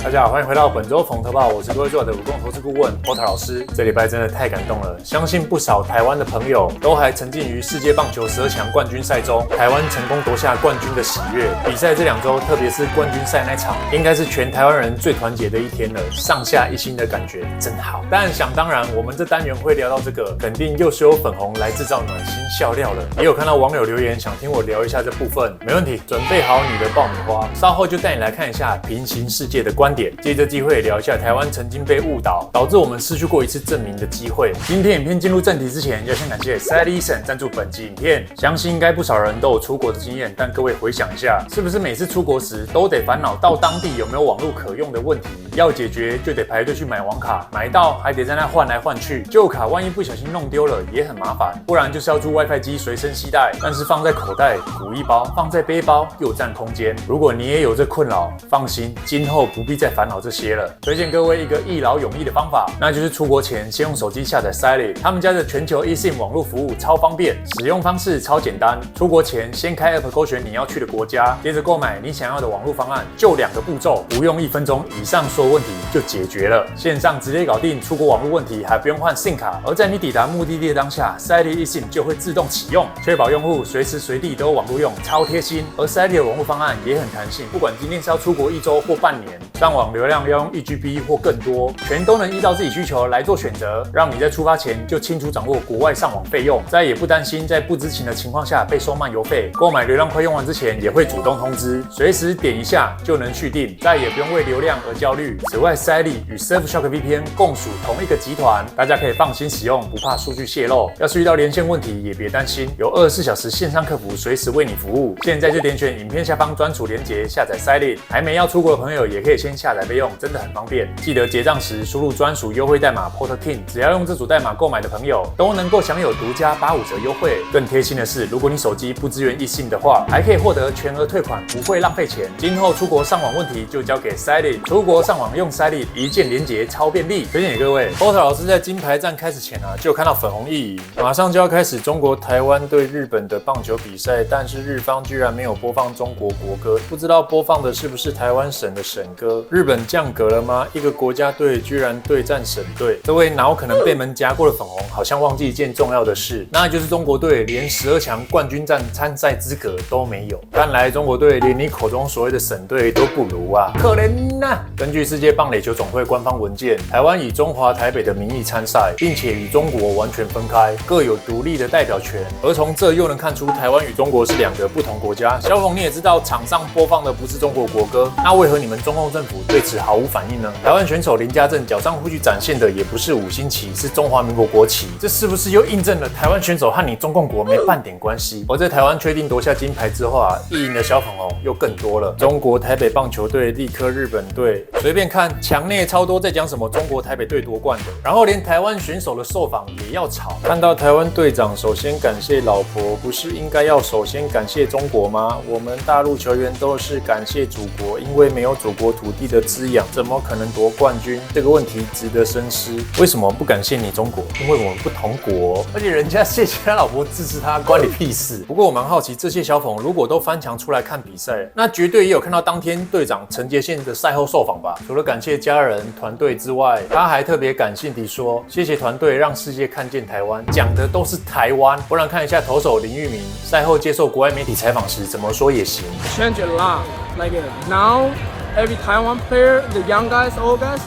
大家好，欢迎回到本周冯特报，我是各位做的武功投资顾问 Porter 老师。这礼拜真的太感动了，相信不少台湾的朋友都还沉浸于世界棒球12强冠军赛中，台湾成功夺下冠军的喜悦。比赛这2周，特别是冠军赛那场，应该是全台湾人最团结的一天了，上下一心的感觉真好。但想当然，我们这单元会聊到这个，肯定又是有粉红来制造暖心笑料了。也有看到网友留言想听我聊一下这部分，没问题，准备好你的爆米花，稍后就带你来看一下平行世界的观点，借这机会聊一下台湾曾经被误导，导致我们失去过一次证明的机会。今天影片进入正题之前，要先感谢 Salison 赞助本集影片。相信应该不少人都有出国的经验，但各位回想一下，是不是每次出国时都得烦恼到当地有没有网络可用的问题？要解决就得排队去买网卡，买到还得在那换来换去，旧卡万一不小心弄丢了也很麻烦，不然就是要租 WiFi 机随身携带，但是放在口袋鼓一包，放在背包又占空间。如果你也有这困扰，放心，今后不必再烦恼这些了。推荐各位一个一劳永逸的方法，那就是出国前先用手机下载 Silent， 他们家的全球 eSIM 网络服务超方便，使用方式超简单。出国前先开 App 勾选你要去的国家，接着购买你想要的网络方案，就2个步骤，不用1分钟，以上所有问题就解决了。线上直接搞定出国网络问题，还不用换 SIM 卡。而在你抵达目的地的当下 ，Silent eSIM 就会自动启用，确保用户随时随地都有网络用，超贴心。而 Silent 的网络方案也很弹性，不管今天是要出国1周或半年，上网流量要用1GB 或更多，全都能依照自己需求来做选择，让你在出发前就清楚掌握国外上网费用，再也不担心在不知情的情况下被收漫游费。购买流量快用完之前也会主动通知，随时点一下就能续订，再也不用为流量而焦虑。此外 Silent 与 Surfshark VPN 共属同一个集团，大家可以放心使用，不怕数据泄露。要是遇到连线问题也别担心，有24小时线上客服随时为你服务。现在就点选影片下方专属连结下载 Silent， 还没要出国的朋友也可以先下载备用，真的很方便。记得结账时输入专属优惠代码 PORTERKING， 只要用这组代码购买的朋友都能够享有独家85折优惠。更贴心的是，如果你手机不支援eSIM的话，还可以获得全额退款，不会浪费钱。今后出国上网问题就交给 Silent， 出国上网用 Silent， 一键连结超便利，推荐给各位。Porter 老师在金牌战开始前就看到粉红意淫，马上就要开始中国台湾对日本的棒球比赛，但是日方居然没有播放中国国歌，不知道播放的是不是台湾省的省歌？日本降格了吗？一个国家队居然对战省队，这位脑可能被门夹过的粉红好像忘记一件重要的事，那就是中国队连12强冠军战参赛资格都没有。看来中国队连你口中所谓的省队都不如啊，可怜啊！根据世界棒垒球总会官方文件，台湾以中华台北的名义参赛，并且与中国完全分开，各有独立的代表权。而从这又能看出台湾与中国是2个不同国家。小冯，你也知道场上播放的不是中国国歌，那为何你们中共政府对此毫无反应呢？台湾选手林家正脚上护具展现的也不是5星旗，是中华民国国旗，这是不是又印证了台湾选手和你中共国没半点关系？而在台湾确定夺下金牌之后意淫的小粉红又更多了。中国台北棒球队力克日本队，随便看墙内超多在讲什么中国台北队夺冠的，然后连台湾选手的受访也要吵。看到台湾队长首先感谢老婆，不是应该要首先感谢中国吗？我们大陆球员都是感谢祖国，因为没有祖国土地的滋养，怎么可能夺冠军？这个问题值得深思。为什么不感谢你中国？因为我们不同国，而且人家谢谢他老婆支持他，关你屁事。不过我蛮好奇，这些小粉如果都翻墙出来看比赛，那绝对也有看到当天队长陈杰宪的赛后受访吧？除了感谢家人团队之外，他还特别感性地说，谢谢团队让世界看见台湾，讲的都是台湾。不然看一下投手林玉明赛后接受国外媒体采访时怎么说也行。Change a lot. Like now, every Taiwan player, the young guys, old guys,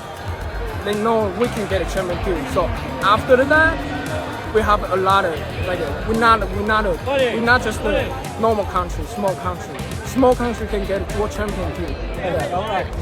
they know we can get a championship. So after that, we have a lot of like we're not just a normal country, small country. Small country can get world championship.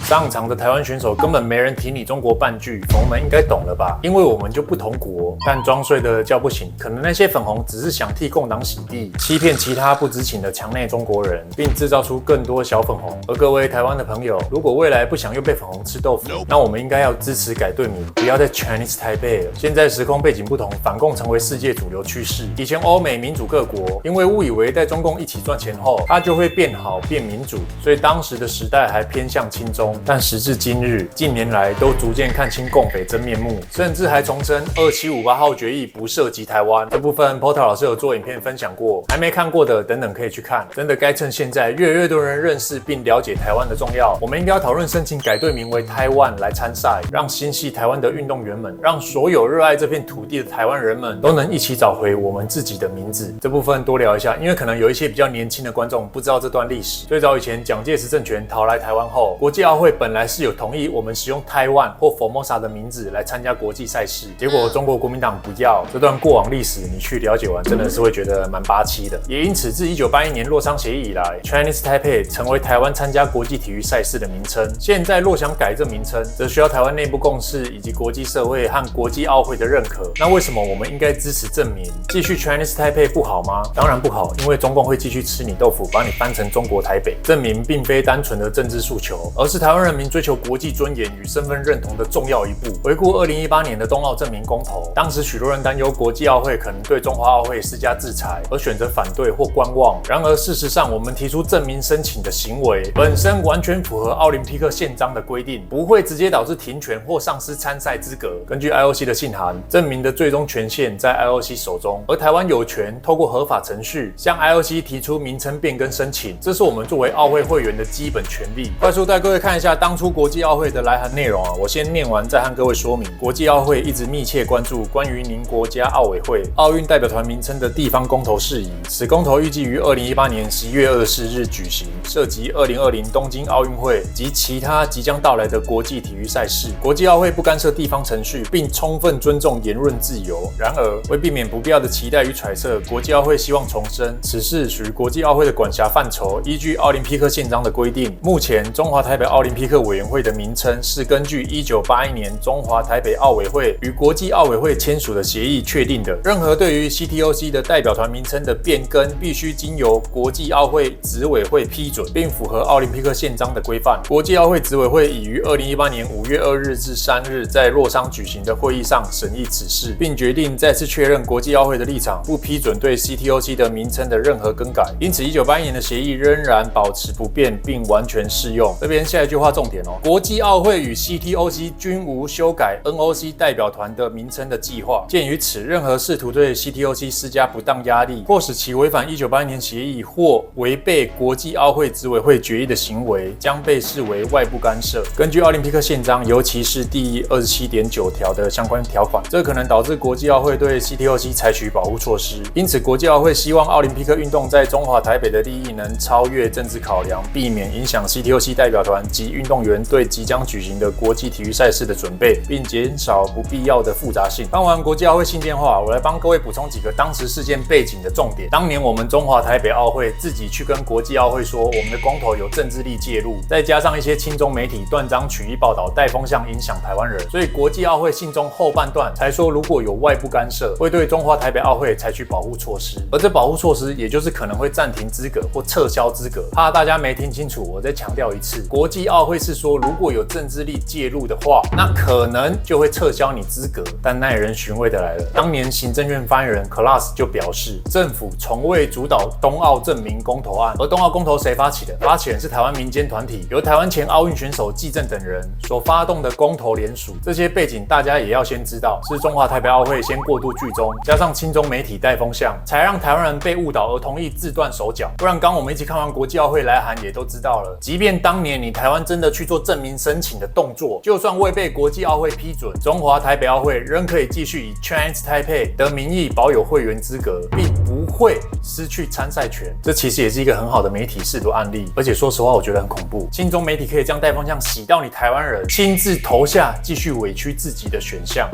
上场的台湾选手根本没人提你中国半句，粉红们应该懂了吧？因为我们就不同国，但装睡的叫不醒。可能那些粉红只是想替共党洗地，欺骗其他不知情的墙内中国人，并制造出更多小粉红。而各位台湾的朋友，如果未来不想又被粉红吃豆腐，那我们应该要支持改队名，不要再 Chinese Taipei 了。现在时空背景不同，反共成为世界主流趋势。以前欧美民主各国因为误以为带中共一起赚钱后，它就会变好变民主，所以当时的时代还偏向亲中，但时至今日，近年来都逐渐看清共匪真面目，甚至还重申2758号决议不涉及台湾。这部分 Porter 老师有做影片分享过，还没看过的等等可以去看。真的该趁现在越来越多人认识并了解台湾的重要，我们应该要讨论申请改队名为台湾来参赛，让心系台湾的运动员们，让所有热爱这片土地的台湾人们都能一起找回我们自己的名字。这部分多聊一下，因为可能有一些比较年轻的观众不知道这段历史。最早以前，蒋介石政权逃来台湾后，国际奥会本来是有同意我们使用台湾或 Formosa 的名字来参加国际赛事，结果中国国民党不要。这段过往历史你去了解完，真的是会觉得蛮八七的。也因此，自1981年洛桑协议以来 ，Chinese Taipei 成为台湾参加国际体育赛事的名称。现在若想改这名称，则需要台湾内部共识以及国际社会和国际奥会的认可。那为什么我们应该支持正名？继续 Chinese Taipei 不好吗？当然不好，因为中共会继续吃你豆腐，把你翻成中国台北。正名并非单纯的政治诉求，而是台湾人民追求国际尊严与身份认同的重要一步。回顾2018年的冬奥正名公投，当时许多人担忧国际奥会可能对中华奥会施加制裁，而选择反对或观望。然而事实上，我们提出正名申请的行为本身完全符合奥林匹克宪章的规定，不会直接导致停权或丧失参赛资格。根据 IOC 的信函，正名的最终权限在 IOC 手中，而台湾有权透过合法程序向 IOC 提出名称变更申请，这是我们作为奥会会员的基本权利。快速带各位看一下当初国际奥会的来函内容我先念完再和各位说明。国际奥会一直密切关注关于您国家奥委会奥运代表团名称的地方公投事宜，此公投预计于2018年11月24日举行，涉及2020东京奥运会及其他即将到来的国际体育赛事。国际奥会不干涉地方程序，并充分尊重言论自由。然而，为避免不必要的期待与揣测，国际奥会希望重申，此事属于国际奥会的管辖范畴。依据奥林匹克宪章的规定，目前中华台北奥林匹克委员会的名称是根据1981年中华台北奥委会与国际奥委会签署的协议确定的。任何对于 CTOC 的代表团名称的变更，必须经由国际奥会执委会批准，并符合奥林匹克宪章的规范。国际奥会执委会已于2018年5月2日至3日在洛桑举行的会议上审议此事，并决定再次确认国际奥会的立场，不批准对 CTOC 的名称的任何更改。因此，1981年的协议仍然保持不变，并完全适用。这边下一句话重点国际奥会与 CTOC 均无修改 NOC 代表团的名称的计划。鉴于此，任何试图对 CTOC 施加不当压力，或使其违反1981年协议或违背国际奥会执委会决议的行为，将被视为外部干涉。根据奥林匹克宪章，尤其是第27.9条的相关条款，这可能导致国际奥会对 CTOC 采取保护措施。因此，国际奥会希望奥林匹克运动在中华台北的利益能超越政治考量，避免影响 CTOC 代表团及运动员对即将举行的国际体育赛事的准备，并减少不必要的复杂性。看完国际奥会信件后我来帮各位补充几个当时事件背景的重点。当年我们中华台北奥会自己去跟国际奥会说，我们的公投有政治力介入，再加上一些亲中媒体断章取义报道，带风向影响台湾人，所以国际奥会信中后半段才说，如果有外部干涉，会对中华台北奥会采取保护措施。而这保护措施，也就是可能会暂停资格或撤销资格。怕大家没听清楚，我再强调一次，国际奥会是说，如果有政治力介入的话，那可能就会撤销你资格。但耐人寻味的来了，当年行政院发言人 Class 就表示，政府从未主导冬奥正名公投案。而冬奥公投谁发起的？发起人是台湾民间团体，由台湾前奥运选手纪政等人所发动的公投联署。这些背景大家也要先知道，是中华台北奥会先过度剧中，加上亲中媒体带风向，才让台湾人被误导而同意自断手脚。不然刚我们一起看完国际奥会来函也都知道了，即便当年你台湾真的去做正名申请的动作，就算未被国际奥会批准，中华台北奥会仍可以继续以 Chinese Taipei 的名义保有会员资格，并不会失去参赛权。这其实也是一个很好的媒体识读案例，而且说实话我觉得很恐怖，亲中媒体可以将带风向洗到你台湾人亲自投下继续委屈自己的选项。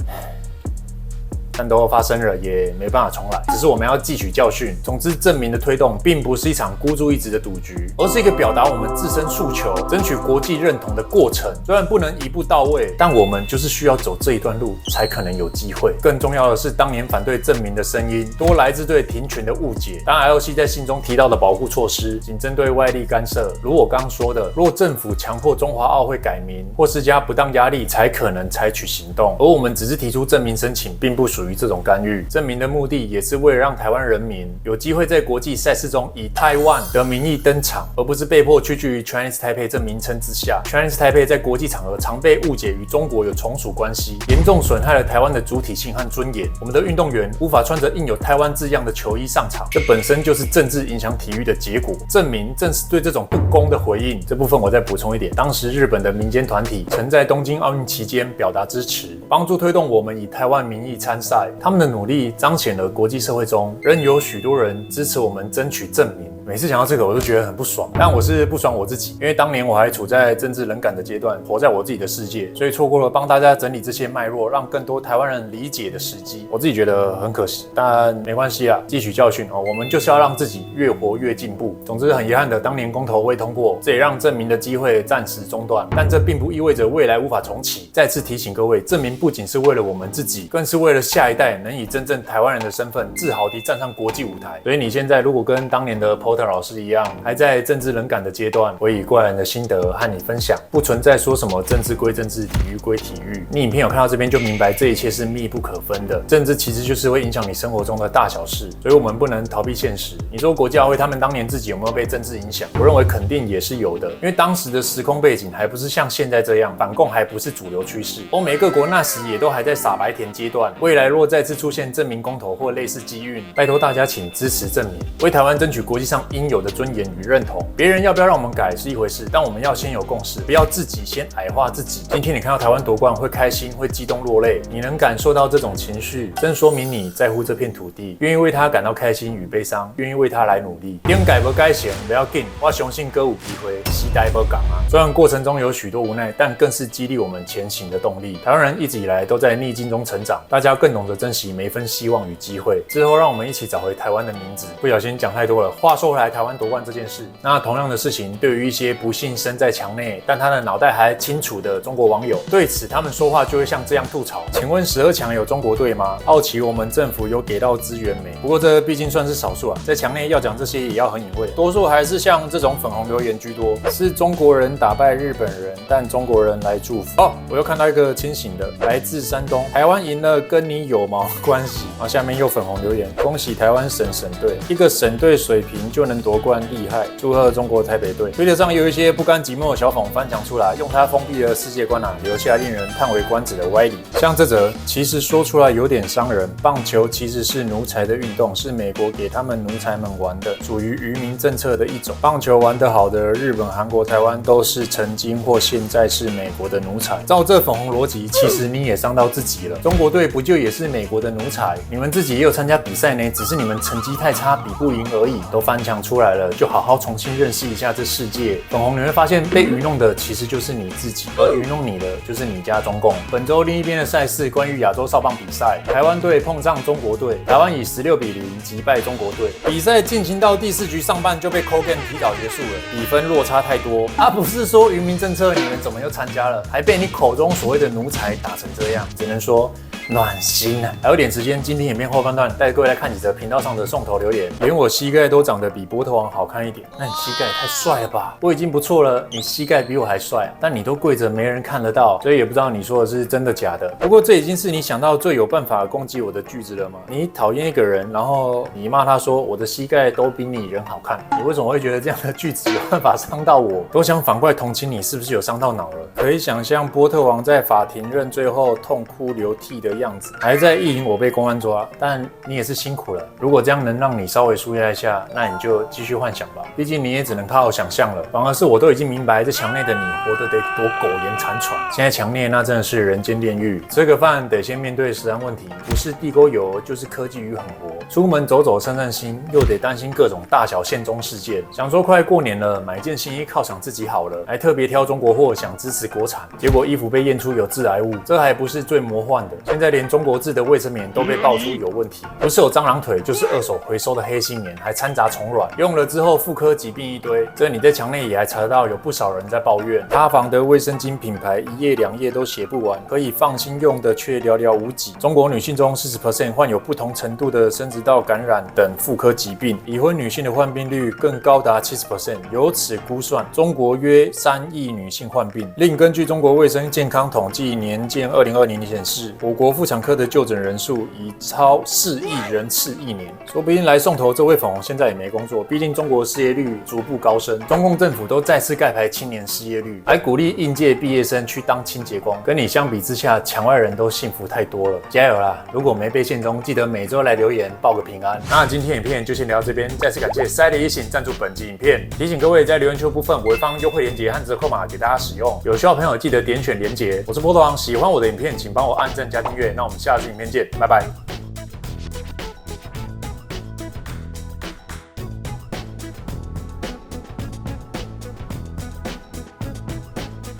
但都发生了，也没办法重来，只是我们要汲取教训。总之，正名的推动并不是一场孤注一掷的赌局，而是一个表达我们自身诉求、争取国际认同的过程。虽然不能一步到位，但我们就是需要走这一段路，才可能有机会。更重要的是，当年反对正名的声音，多来自对停权的误解。当 IOC 在信中提到的保护措施，仅针对外力干涉。如我刚说的，若政府强迫中华奥会改名，或施加不当压力，才可能采取行动。而我们只是提出正名申请，并不属属于这种干预。证明的目的也是为了让台湾人民有机会在国际赛事中以台湾的名义登场，而不是被迫屈居于 Chinese Taipei 这名称之下。Chinese Taipei 在国际场合常被误解与中国有从属关系，严重损害了台湾的主体性和尊严。我们的运动员无法穿着印有台湾字样的球衣上场，这本身就是政治影响体育的结果。证明正是对这种不公的回应。这部分我再补充一点，当时日本的民间团体曾在东京奥运期间表达支持，帮助推动我们以台湾名义参赛。他们的努力彰显了国际社会中仍有许多人支持我们争取证明。每次想到这个，我都觉得很不爽，但我是不爽我自己，因为当年我还处在政治冷感的阶段，活在我自己的世界，所以错过了帮大家整理这些脉络，让更多台湾人理解的时机。我自己觉得很可惜，但没关系啦，汲取教训哦，我们就是要让自己越活越进步。总之，很遗憾的，当年公投未通过，这也让证明的机会暂时中断，但这并不意味着未来无法重启。再次提醒各位，证明不仅是为了我们自己，更是为了下一代能以真正台湾人的身份，自豪地站上国际舞台。所以你现在如果跟当年的 Porter 老师一样，还在政治冷感的阶段，我以过来人的心得和你分享，不存在说什么政治归政治，体育归体育。你影片有看到这边就明白，这一切是密不可分的。政治其实就是会影响你生活中的大小事，所以我们不能逃避现实。你说国际奥会他们当年自己有没有被政治影响？我认为肯定也是有的，因为当时的时空背景还不是像现在这样，反共还不是主流趋势。欧美各国那时也都还在傻白甜阶段。未来若再次出现证明公投或类似机运，拜托大家请支持证明，为台湾争取国际上应有的尊严与认同。别人要不要让我们改是一回事，但我们要先有共识，不要自己先矮化自己。今天你看到台湾夺冠会开心，会激动落泪，你能感受到这种情绪，真说明你在乎这片土地，愿意为它感到开心与悲伤，愿意为它来努力。应该不该行，不要紧，我相信歌舞机会，期待不港啊。虽然过程中有许多无奈，但更是激励我们前行的动力。台湾人一直以来都在逆境中成长，大家更懂得珍惜每一份希望与机会。之后让我们一起找回台湾的名字。不小心讲太多了。话说回来，台湾夺冠这件事，那同样的事情，对于一些不幸身在墙内，但他的脑袋还清楚的中国网友，对此他们说话就会像这样吐槽：请问12强有中国队吗？好奇我们政府有给到资源没？不过这毕竟算是少数啊，在墙内要讲这些也要很隐晦，多数还是像这种粉红留言居多，是中国人打败日本人，但中国人来祝福。我又看到一个清醒的，来自山东，台湾赢了跟你有毛关系？下面又粉红留言，恭喜台湾省队，一个省队水平就能夺冠，厉害！祝贺中国台北队。推特上有一些不甘寂寞的小粉翻墙出来，用他封闭的世界观留下令人叹为观止的歪理。像这则，其实说出来有点伤人，棒球其实是奴才的运动，是美国给他们奴才们玩的，属于愚民政策的一种。棒球玩得好的日本、韩国、台湾都是曾经或现在是美国的奴才。照这粉红逻辑，其实你也伤到自己了。中国队不就也是美国的奴才？你们自己也有参加比赛呢，只是你们成绩太差，比不赢而已。都翻墙出来了，就好好重新认识一下这世界。粉红，你会发现被愚弄的其实就是你自己，而愚弄你的就是你家中共。本周另一边的赛事，关于亚洲少棒比赛，台湾队碰上中国队，台湾以16-0击败中国队。比赛进行到第4局上半就被 Kogan 提早结束了，比分落差太多。不是说愚民政策你们怎么又参加了，还被你口中所谓的奴才打成这样，只能说暖心啊！还有点时间，今天影片后半段带各位来看几则频道上的送头留言。连我膝盖都长得比波特王好看一点，那你膝盖也太帅了吧？我已经不错了，你膝盖比我还帅，但你都跪着没人看得到，所以也不知道你说的是真的假的。不过这已经是你想到最有办法攻击我的句子了吗？你讨厌一个人，然后你骂他说我的膝盖都比你人好看，你为什么会觉得这样的句子有办法伤到我？都想反过来同情你，是不是有伤到脑了？可以想象波特王在法庭认罪后痛哭流涕的样子，还在意淫我被公安抓，但你也是辛苦了。如果这样能让你稍微舒压一下，那你就继续幻想吧，毕竟你也只能靠想象了。反而是我都已经明白，在墙内的你活得得多苟延残喘，现在墙内那真的是人间炼狱。吃个饭得先面对食安问题，不是地沟油就是科技与狠活。出门走走散散心，又得担心各种大小限中事件。想说快过年了，买件新衣犒赏自己好了，还特别挑中国货，想支持国产，结果衣服被验出有致癌物，这还不是最魔幻的。现在连中国制的卫生棉都被爆出有问题，不是有蟑螂腿，就是二手回收的黑心棉，还掺杂虫卵，用了之后妇科疾病一堆。这你在墙内也还查得到，有不少人在抱怨，他房的卫生巾品牌1页2页都写不完，可以放心用的却寥寥无几。中国女性中40% 患有不同程度的生殖道感染等妇科疾病，已婚女性的患病率更高达70%。由此估算，中国约3亿女性患病。另根据中国卫生健康统计年鉴2020年显示，我国妇产科的就诊人数已超4亿人次一年，说不定来送头这位粉红现在也没工作，毕竟中国失业率逐步高升，中共政府都再次盖牌青年失业率，还鼓励应届毕业生去当清洁工，跟你相比之下，墙外人都幸福太多了，加油啦！如果没被限中，记得每周来留言报个平安。那今天影片就先聊到这边，再次感谢塞的一行赞助本集影片，提醒各位在留言区部分我会放优惠链接和折扣码给大家使用，有需要的朋友记得点选连结。我是波多王，喜欢我的影片请帮我按赞加订阅，那我们下次影片见，拜拜。